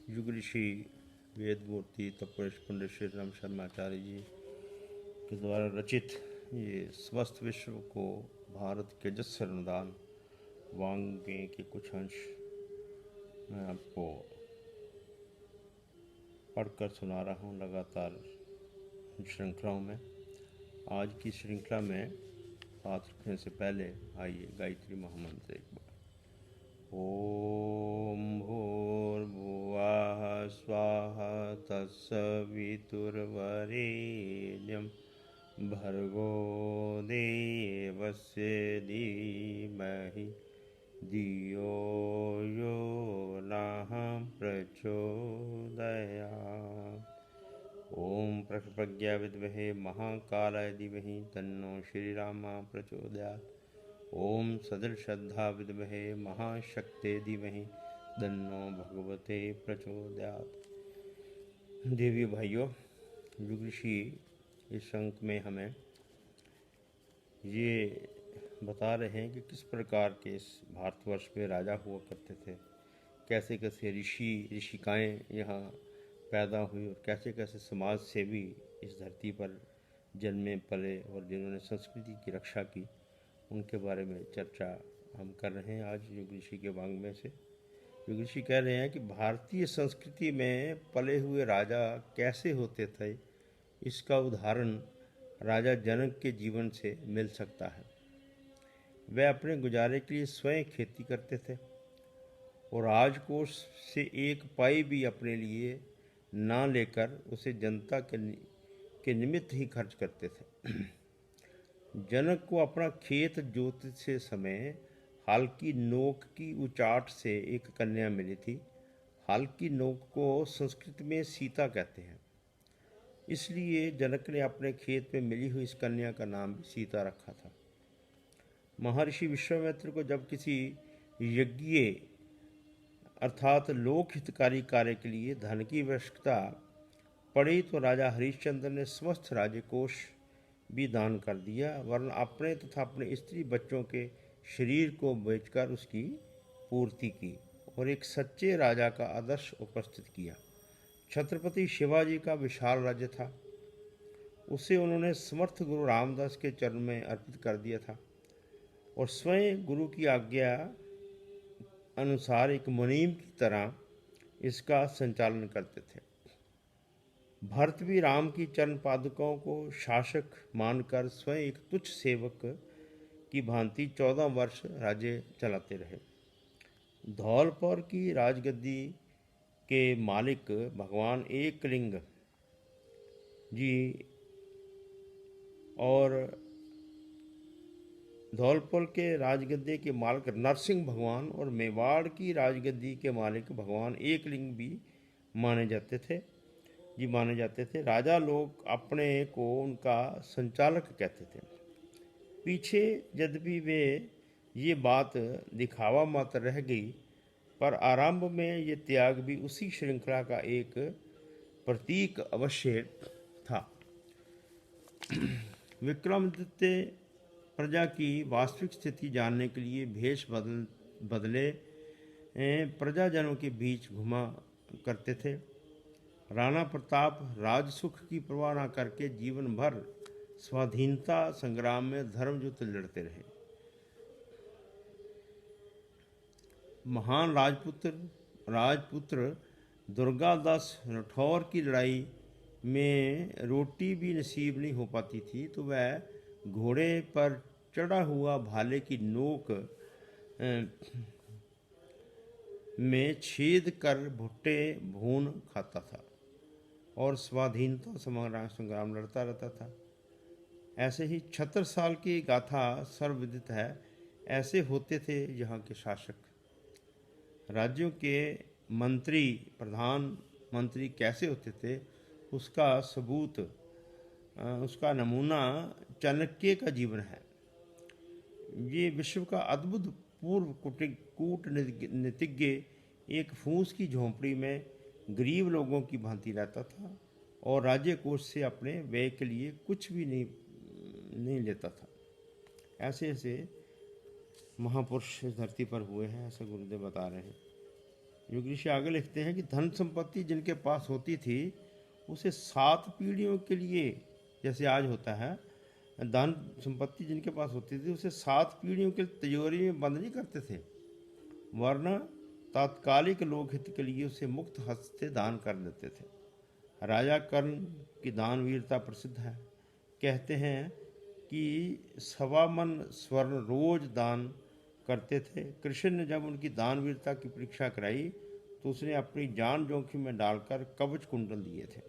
युग ऋषि वेद मूर्ति तपोष पंडित श्री राम शर्माचार्य जी के द्वारा रचित ये स्वस्थ विश्व को भारत के जस अनुदान वांगे के कुछ अंश मैं आपको पढ़कर सुना रहा हूँ लगातार श्रृंखलाओं में। आज की श्रृंखला में हाथ रखने से पहले आइए गायत्री महामंत्र एक बार। ओम भूर्भुवः स्वाहा तत्सवितुर्वरेण्यं भर्गो देवस्य धीमहि धियो यो नः प्रचोदयात्। ओम प्रज्ञा विद्महे महाकालाय धीमहि तन्नो श्रीरामः प्रचोदयात्। ओम सदृश श्रद्धा विद्महे महाशक्ते धीमहि तन्नो भगवते प्रचोदयात्। देवी भाइयों, युग ऋषि इस अंक में हमें ये बता रहे हैं कि किस प्रकार के इस भारतवर्ष में राजा हुआ करते थे, कैसे कैसे ऋषिकाएँ यहाँ पैदा हुई और कैसे कैसे समाज सेवी इस धरती पर जन्मे पले और जिन्होंने संस्कृति की रक्षा की, उनके बारे में चर्चा हम कर रहे हैं आज युग ऋषि के वाङ्मय से। युग ऋषि कह रहे हैं कि भारतीय संस्कृति में पले हुए राजा कैसे होते थे, इसका उदाहरण राजा जनक के जीवन से मिल सकता है। वे अपने गुजारे के लिए स्वयं खेती करते थे और राजकोष से एक पाई भी अपने लिए ना लेकर उसे जनता के निमित्त ही खर्च करते थे। जनक को अपना खेत जोतते समय हाल की नोक की उचाट से एक कन्या मिली थी। हाल की नोक को संस्कृत में सीता कहते हैं, इसलिए जनक ने अपने खेत में मिली हुई इस कन्या का नाम भी सीता रखा था। महर्षि विश्वामित्र को जब किसी यज्ञ अर्थात लोक हितकारी कार्य के लिए धन की आवश्यकता पड़ी तो राजा हरिश्चंद्र ने समस्त राजकोष भी दान कर दिया, वरन अपने तथा अपने स्त्री बच्चों के शरीर को बेचकर उसकी पूर्ति की और एक सच्चे राजा का आदर्श उपस्थित किया। छत्रपति शिवाजी का विशाल राज्य था, उसे उन्होंने समर्थ गुरु रामदास के चरण में अर्पित कर दिया था और स्वयं गुरु की आज्ञा अनुसार एक मुनीम की तरह इसका संचालन करते थे। भरत भी राम की चरण पादुकों को शासक मानकर स्वयं एक तुच्छ सेवक की भांति 14 वर्ष राज्य चलाते रहे। धौलपुर की राजगद्दी के मालिक भगवान एकलिंग जी और धौलपुर के राजगद्दी के मालिक नरसिंह भगवान और मेवाड़ की राजगद्दी के मालिक भगवान एकलिंग भी माने जाते थे। राजा लोग अपने को उनका संचालक कहते थे। पीछे यद्यपि वे ये बात दिखावा मात्र रह गई, पर आरंभ में ये त्याग भी उसी श्रृंखला का एक प्रतीक अवश्य था। विक्रमादित्य प्रजा की वास्तविक स्थिति जानने के लिए भेष बदले प्रजाजनों के बीच घुमा करते थे। राणा प्रताप राजसुख की परवाह न करके जीवन भर स्वाधीनता संग्राम में धर्मयुद्ध लड़ते रहे। महान राजपुत्र दुर्गादास राठौर की लड़ाई में रोटी भी नसीब नहीं हो पाती थी तो वह घोड़े पर चढ़ा हुआ भाले की नोक में छेद कर भुट्टे भून खाता था और स्वाधीनता संग्राम लड़ता रहता था। ऐसे ही 76 साल की गाथा सर्वविदित है। ऐसे होते थे यहाँ के शासक। राज्यों के मंत्री प्रधानमंत्री कैसे होते थे, उसका सबूत उसका नमूना चाणक्य का जीवन है। ये विश्व का अद्भुत पूर्व कूटनीतिज्ञ एक फूस की झोंपड़ी में गरीब लोगों की भांति रहता था और राज्य कोष से अपने व्यय के लिए कुछ भी नहीं लेता था। ऐसे ऐसे महापुरुष इस धरती पर हुए हैं, ऐसा गुरुदेव बता रहे हैं। योग ऋषि आगे लिखते हैं कि धन संपत्ति जिनके पास होती थी उसे 7 पीढ़ियों के लिए, जैसे आज होता है, धन संपत्ति जिनके पास होती थी उसे 7 पीढ़ियों के तिजोरी में बंद नहीं करते थे, वरना तात्कालिक लोकहित के लिए उसे मुक्त हस्त से दान कर देते थे। राजा कर्ण की दानवीरता प्रसिद्ध है। कहते हैं कि 1.25 मन स्वर्ण रोज दान करते थे। कृष्ण ने जब उनकी दानवीरता की परीक्षा कराई तो उसने अपनी जान जोखिम में डालकर कवच कुंडल दिए थे।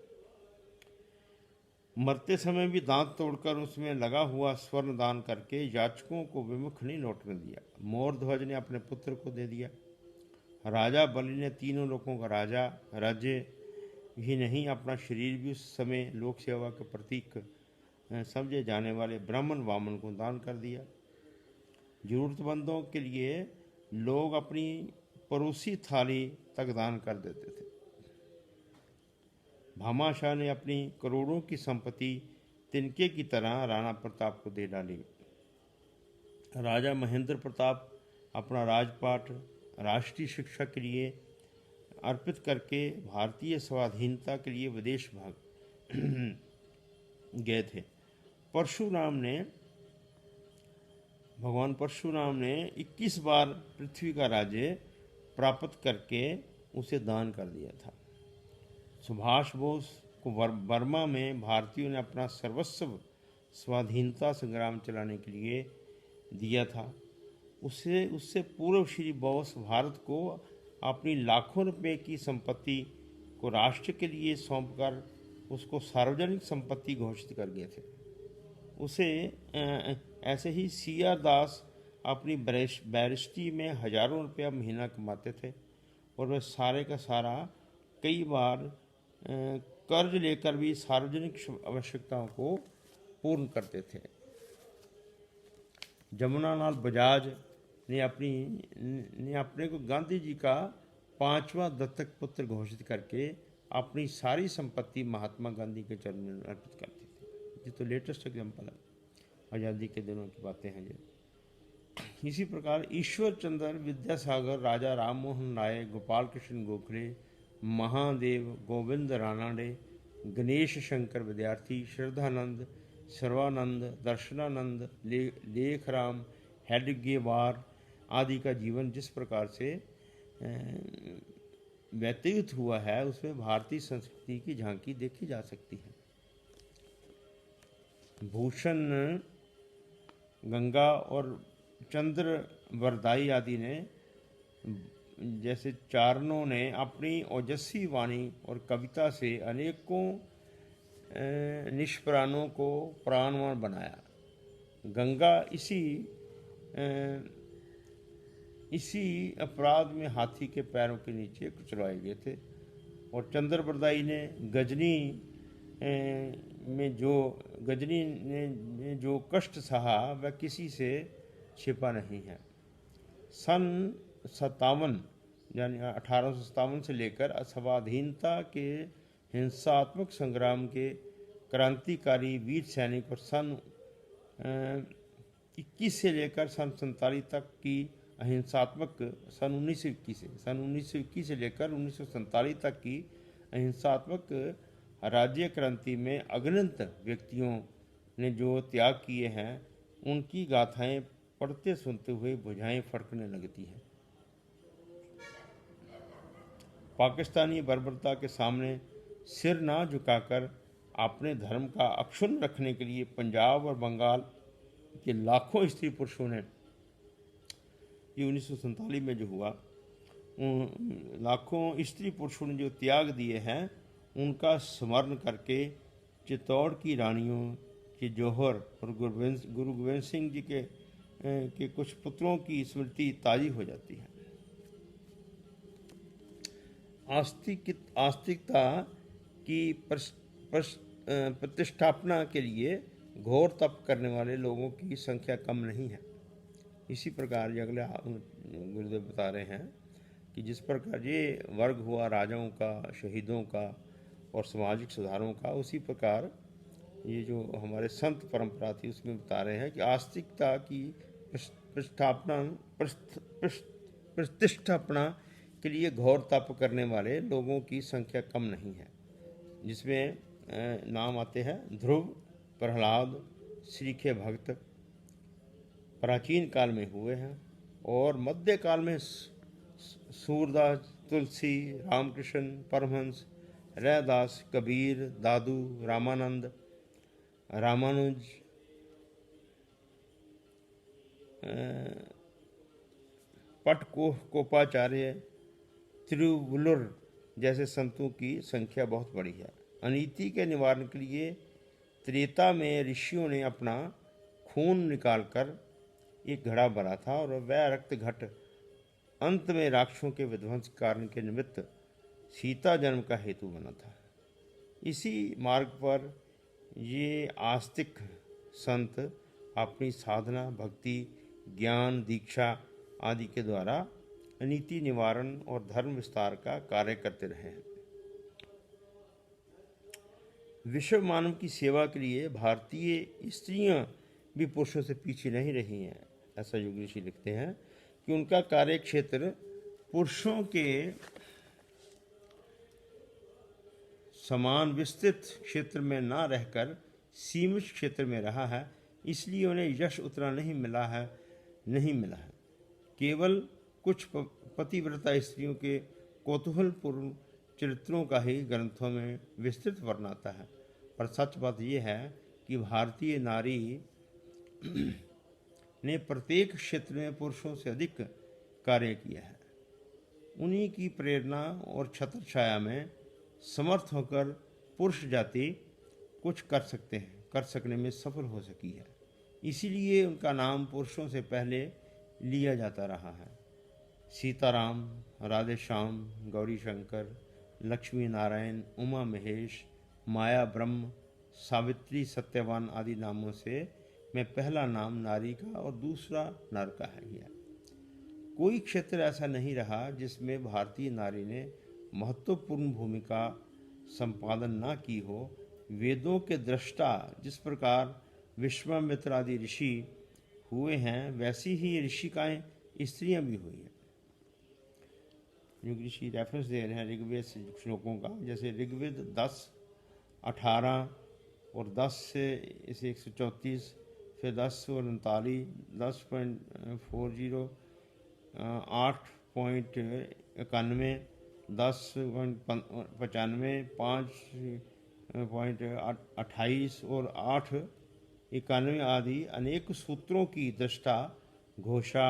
मरते समय भी दांत तोड़कर उसमें लगा हुआ स्वर्ण दान करके याचकों को विमुख नहीं लौटने दिया। मोरध्वज ने अपने पुत्र को दे दिया। राजा बलि ने तीनों लोगों का राज्य ही नहीं, अपना शरीर भी उस समय लोक सेवा के प्रतीक समझे जाने वाले ब्राह्मण वामन को दान कर दिया। जरूरतमंदों के लिए लोग अपनी परोसी थाली तक दान कर देते थे। भामाशाह ने अपनी करोड़ों की संपत्ति तिनके की तरह राणा प्रताप को दे डाली। राजा महेंद्र प्रताप अपना राजपाट राष्ट्रीय शिक्षा के लिए अर्पित करके भारतीय स्वाधीनता के लिए विदेश भाग गए थे। भगवान परशुराम ने 21 बार पृथ्वी का राज्य प्राप्त करके उसे दान कर दिया था। सुभाष बोस को बर्मा में भारतीयों ने अपना सर्वस्व स्वाधीनता संग्राम चलाने के लिए दिया था। उससे पूर्व श्री बोस भारत को अपनी लाखों रुपए की संपत्ति को राष्ट्र के लिए सौंपकर उसको सार्वजनिक संपत्ति घोषित कर गए थे। ऐसे ही सी.आर. दास अपनी बैरिस्ट्री में हजारों रुपया महीना कमाते थे और वह सारे का सारा कई बार कर्ज लेकर भी सार्वजनिक आवश्यकताओं को पूर्ण करते थे। जमुनालाल बजाज ने अपने को गांधी जी का 5वां दत्तक पुत्र घोषित करके अपनी सारी संपत्ति महात्मा गांधी के चरणों में अर्पित कर दी थी। ये तो लेटेस्ट एग्जाम्पल है, आज़ादी के दिनों की बातें हैं ये। इसी प्रकार ईश्वर चंद्र विद्यासागर, राजा राम मोहन राय, गोपाल कृष्ण गोखले, महादेव गोविंद रानाडे, गणेश शंकर विद्यार्थी, श्रद्धानंद, सर्वानंद, दर्शनानंद, लेखराम, हेडगेवार आदि का जीवन जिस प्रकार से व्यतीत हुआ है उसमें भारतीय संस्कृति की झांकी देखी जा सकती है। भूषण गंगा और चंद्र वरदाई आदि ने जैसे चारणों ने अपनी ओजस्वी वाणी और कविता से अनेकों निष्प्राणों को प्राणवान बनाया। गंगा इसी अपराध में हाथी के पैरों के नीचे कुचलवाए गए थे और चंद्रवरदाई ने गजनी ने जो कष्ट सहा वह किसी से छिपा नहीं है। सन 57 यानी 1857 से लेकर स्वाधीनता के हिंसात्मक संग्राम के क्रांतिकारी वीर सैनिक और सन 21 से लेकर सन 47 तक की अहिंसात्मक सन 1921 से लेकर 1947 तक की अहिंसात्मक राज्य क्रांति में अगणित व्यक्तियों ने जो त्याग किए हैं उनकी गाथाएं पढ़ते सुनते हुए भुजाएं फड़कने लगती हैं। पाकिस्तानी बर्बरता के सामने सिर ना झुकाकर अपने धर्म का अक्षुण्ण रखने के लिए पंजाब और बंगाल के लाखों स्त्री पुरुषों ने, ये 1947 में जो हुआ, लाखों स्त्री पुरुषों ने जो त्याग दिए हैं उनका स्मरण करके चित्तौड़ की रानियों के जौहर और गुरु गोविंद सिंह जी के कुछ पुत्रों की स्मृति ताजी हो जाती है। आस्तिकता की प्रतिष्ठापना के लिए घोर तप करने वाले लोगों की संख्या कम नहीं है। इसी प्रकार ये अगले गुरुदेव बता रहे हैं कि जिस प्रकार ये वर्ग हुआ राजाओं का, शहीदों का और सामाजिक सुधारों का, उसी प्रकार ये जो हमारे संत परंपरा थी उसमें बता रहे हैं कि आस्तिकता की प्रतिष्ठापना के लिए घोर तप करने वाले लोगों की संख्या कम नहीं है, जिसमें नाम आते हैं ध्रुव, प्रहलाद, श्रीखे भक्त प्राचीन काल में हुए हैं, और मध्य काल में सूरदास, तुलसी, रामकृष्ण परमहंस, रैदास, कबीर, दादू, रामानंद, रामानुज, पटकोपाचार्य, तिरुवल्लुर जैसे संतों की संख्या बहुत बड़ी है। अनीति के निवारण के लिए त्रेता में ऋषियों ने अपना खून निकालकर एक घड़ा भरा था, और वह रक्त घट अंत में राक्षसों के विध्वंस कारण के निमित्त सीता जन्म का हेतु बना था। इसी मार्ग पर ये आस्तिक संत अपनी साधना, भक्ति, ज्ञान, दीक्षा आदि के द्वारा अनीति निवारण और धर्म विस्तार का कार्य करते रहे हैं। विश्व मानव की सेवा के लिए भारतीय स्त्रियां भी पुरुषों से पीछे नहीं रही हैं। ऐसा युग ऋषि लिखते हैं कि उनका कार्य क्षेत्र पुरुषों के समान विस्तृत क्षेत्र में न रहकर सीमित क्षेत्र में रहा है, इसलिए उन्हें यश उतना नहीं मिला है। केवल कुछ पतिव्रता स्त्रियों के कौतूहलपूर्ण चरित्रों का ही ग्रंथों में विस्तृत वर्णन आता है। पर सच बात यह है कि भारतीय नारी ने प्रत्येक क्षेत्र में पुरुषों से अधिक कार्य किया है। उन्हीं की प्रेरणा और छत्र छाया में समर्थ होकर पुरुष जाति कुछ कर सकने में सफल हो सकी है। इसीलिए उनका नाम पुरुषों से पहले लिया जाता रहा है। सीताराम, राधे श्याम, गौरी शंकर, लक्ष्मी नारायण, उमा महेश, माया ब्रह्म, सावित्री, सत्यवान आदि नामों से में पहला नाम नारी का और दूसरा नर का है। कोई क्षेत्र ऐसा नहीं रहा जिसमें भारतीय नारी ने महत्वपूर्ण भूमिका संपादन न की हो। वेदों के दृष्टा जिस प्रकार विश्वामित्र आदि ऋषि हुए हैं, वैसी ही ऋषिकाएं स्त्रियां भी हुई हैं। ऋषि रेफरेंस दे रहे हैं ऋग्वेद श्लोकों का, जैसे ऋग्वेद 10:18 और 10 से इसे 134, फिर 10 और 39, 10.40, 8.91, 10.95, 5.28 और 8.91 आदि अनेक सूत्रों की दृष्टा घोषा,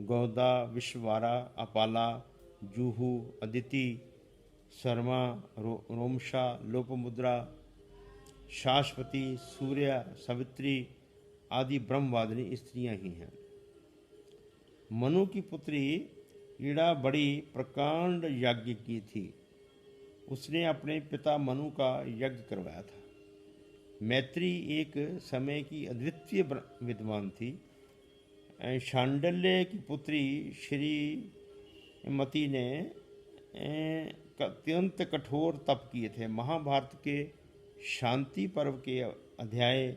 गौदा, विश्ववारा, अपाला, जूहू, अदिति, शर्मा, रोमशा, लोपमुद्रा, शाश्वती, सूर्य, सावित्री आदि ब्रह्मवादिनी स्त्रियां ही हैं। मनु की पुत्री ईड़ा बड़ी प्रकांड यज्ञ की थी। उसने अपने पिता मनु का यज्ञ करवाया था। मैत्री एक समय की अद्वितीय विद्वान थी। शांडल्य की पुत्री श्रीमती ने अत्यंत कठोर तप किए थे। महाभारत के शांति पर्व के अध्याय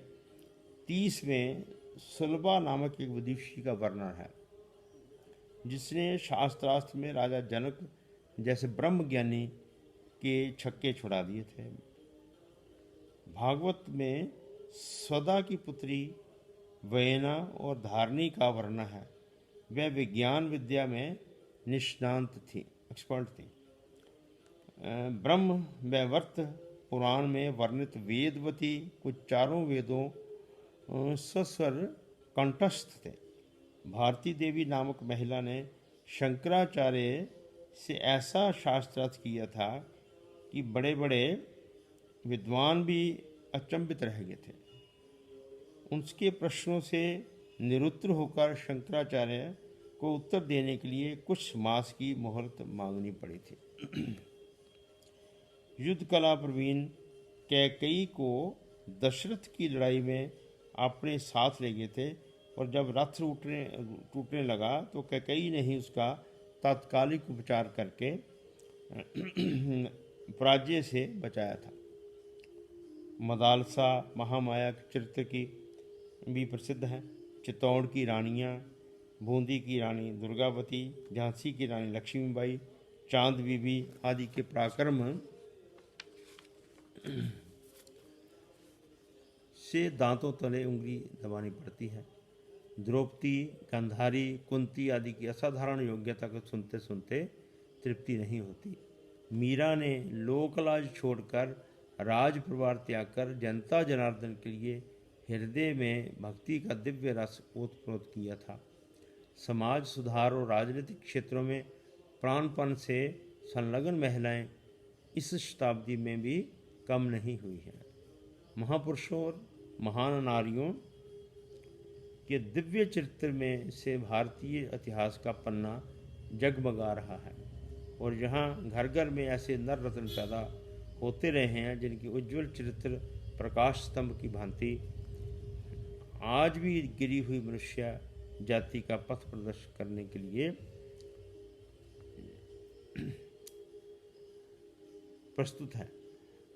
30 में सुलभा नामक एक विदुषी का वर्णन है, जिसने शास्त्रास्त्र में राजा जनक जैसे ब्रह्म ज्ञानी के छक्के छुड़ा दिए थे। भागवत में स्वदा की पुत्री वयना और धारणी का वर्णन है। वह विज्ञान विद्या में निष्णांत थी, एक्सपर्ट थी। ब्रह्म वैवर्त पुराण में वर्णित वेदवती कुछ चारों वेदों सस्वर कंठस्थ थे। भारती देवी नामक महिला ने शंकराचार्य से ऐसा शास्त्रार्थ किया था कि बड़े बड़े विद्वान भी अचंभित रह गए थे। उनके प्रश्नों से निरुत्तर होकर शंकराचार्य को उत्तर देने के लिए कुछ मास की मोहलत मांगनी पड़ी थी। युद्ध कला प्रवीण कैकेयी को दशरथ की लड़ाई में अपने साथ ले गए थे, और जब रथ टूटने लगा तो कैकेयी ने ही उसका तात्कालिक उपचार करके पराजय से बचाया था। मदालसा महामाया के चरित्र की भी प्रसिद्ध है। चित्तौड़ की रानियाँ बूंदी की रानी दुर्गावती, झांसी की रानी लक्ष्मीबाई, चांद बीबी आदि के पराक्रम से दांतों तले उंगली दबानी पड़ती है। द्रौपदी, गांधारी, कुंती आदि की असाधारण योग्यता को सुनते सुनते तृप्ति नहीं होती। मीरा ने लोकलाज छोड़कर राज परिवार त्याग कर जनता जनार्दन के लिए हृदय में भक्ति का दिव्य रस ओतप्रोत किया था। समाज सुधार और राजनीतिक क्षेत्रों में प्राणपण से संलग्न महिलाएं इस शताब्दी में भी कम नहीं हुई हैं। महापुरुषों और महान नारियों के दिव्य चरित्र में से भारतीय इतिहास का पन्ना जगमगा रहा है। और जहाँ घर घर में ऐसे नर रत्न पैदा होते रहे हैं जिनकी उज्जवल चरित्र प्रकाश स्तंभ की भांति आज भी गिरी हुई मनुष्य जाति का पथ प्रदर्शन करने के लिए प्रस्तुत है।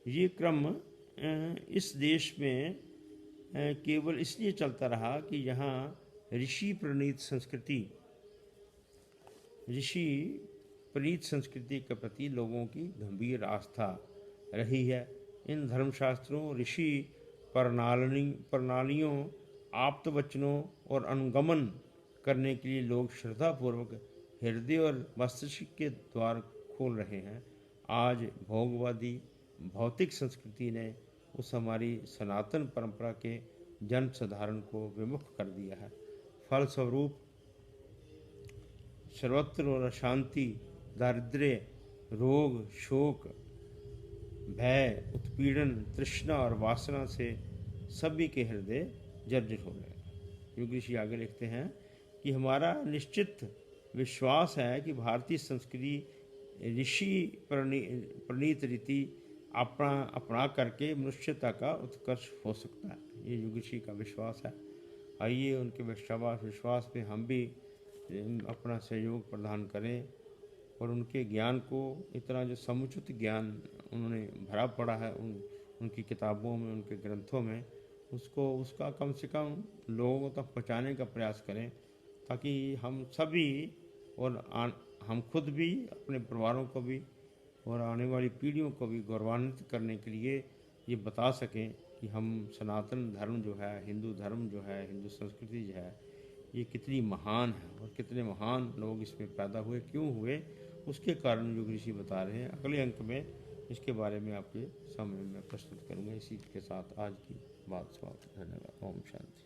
ये क्रम इस देश में केवल इसलिए चलता रहा कि यहाँ ऋषि प्रणीत संस्कृति के प्रति लोगों की गंभीर आस्था रही है। इन धर्मशास्त्रों, ऋषि प्रणालियों, आप्त वचनों और अनुगमन करने के लिए लोग श्रद्धापूर्वक हृदय और मस्तिष्क के द्वार खोल रहे हैं। आज भोगवादी भौतिक संस्कृति ने उस हमारी सनातन परंपरा के जन साधारण को विमुख कर दिया है। फलस्वरूप सर्वत्र और अशांति, दारिद्र्य, रोग, शोक, भय, उत्पीड़न, तृष्णा और वासना से सभी के हृदय जर्जर हो गए। युग ऋषि आगे लिखते हैं कि हमारा निश्चित विश्वास है कि भारतीय संस्कृति ऋषि प्रणीत रीति अपना करके मनुष्यता का उत्कर्ष हो सकता है। ये युग ऋषि का विश्वास है। आइए उनके विश्वास में हम भी अपना सहयोग प्रदान करें और उनके ज्ञान को, इतना जो समुचित ज्ञान उन्होंने भरा पड़ा है उनकी किताबों में, उनके ग्रंथों में, उसका कम से कम लोगों तक पहुँचाने का प्रयास करें, ताकि हम सभी और हम खुद भी, अपने परिवारों को भी और आने वाली पीढ़ियों को भी गौरवान्वित करने के लिए ये बता सकें कि हम सनातन धर्म जो है, हिंदू धर्म जो है, हिंदू संस्कृति जो है, ये कितनी महान है और कितने महान लोग इसमें पैदा हुए, क्यों हुए, उसके कारण युग ऋषि बता रहे हैं। अगले अंक में इसके बारे में आपके सामने मैं प्रस्तुत करूँगा। इसी के साथ आज की बात समाप्त। धन्यवाद। ओम शांति।